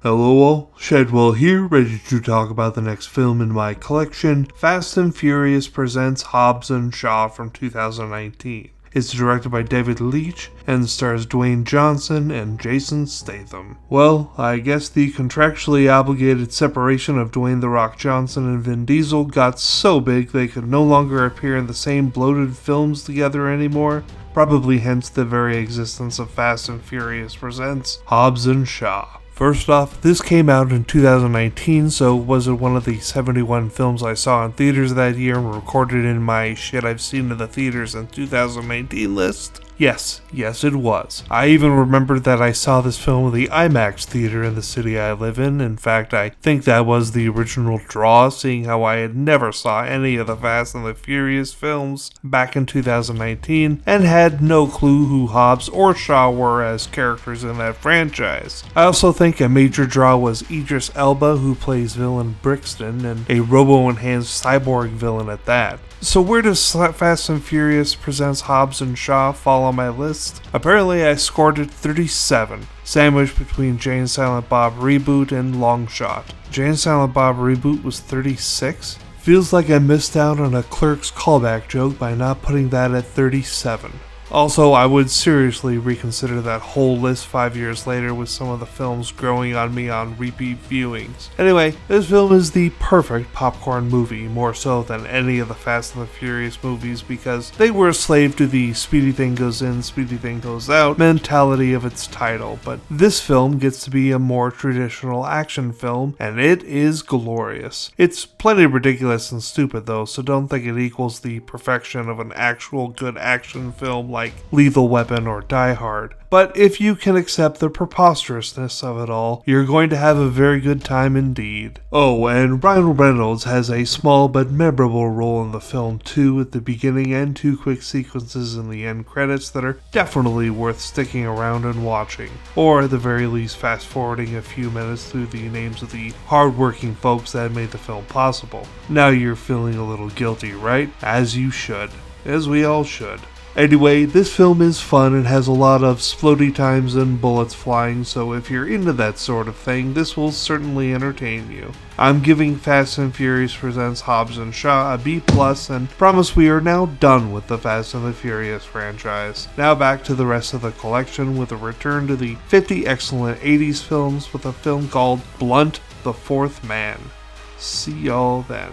Hello all, Shadwell here, ready to talk about the next film in my collection, Fast and Furious presents Hobbs Shaw from 2019. It's directed by David Leitch and stars Dwayne Johnson and Jason Statham. Well, I guess the contractually obligated separation of Dwayne "The Rock" Johnson and Vin Diesel got so big they could no longer appear in the same bloated films together anymore. Probably hence the very existence of Fast and Furious presents Hobbs Shaw. First off, this came out in 2019, so was it one of the 71 films I saw in theaters that year and recorded in my shit I've seen in the theaters in 2019 list? Yes, it was. I even remembered that I saw this film in the IMAX theater in the city I live in. In fact, I think that was the original draw, seeing how I had never saw any of the Fast and the Furious films back in 2019, and had no clue who Hobbs or Shaw were as characters in that franchise. I also think a major draw was Idris Elba, who plays villain Brixton, and a robo-enhanced cyborg villain at that. So where does Fast and Furious presents Hobbs and Shaw fall on my list? Apparently I scored it 37, sandwiched between Jay and Silent Bob Reboot and Long Shot. Jay and Silent Bob Reboot was 36? Feels like I missed out on a Clerks callback joke by not putting that at 37. Also, I would seriously reconsider that whole list 5 years later with some of the films growing on me on repeat viewings. Anyway, this film is the perfect popcorn movie, more so than any of the Fast and the Furious movies, because they were a slave to the speedy thing goes in, speedy thing goes out mentality of its title, but this film gets to be a more traditional action film, and it is glorious. It's plenty ridiculous and stupid though, so don't think it equals the perfection of an actual good action film like Lethal Weapon or Die Hard. But if you can accept the preposterousness of it all, you're going to have a very good time indeed. Oh, and Ryan Reynolds has a small but memorable role in the film too at the beginning, and two quick sequences in the end credits that are definitely worth sticking around and watching. Or at the very least fast forwarding a few minutes through the names of the hardworking folks that made the film possible. Now you're feeling a little guilty, right? As you should. As we all should. Anyway, this film is fun and has a lot of splody times and bullets flying, so if you're into that sort of thing, this will certainly entertain you. I'm giving Fast and Furious presents Hobbs and Shaw a B+, and promise we are now done with the Fast and the Furious franchise. Now back to the rest of the collection with a return to the 50 excellent 80s films with a film called Blunt the Fourth Man. See y'all then.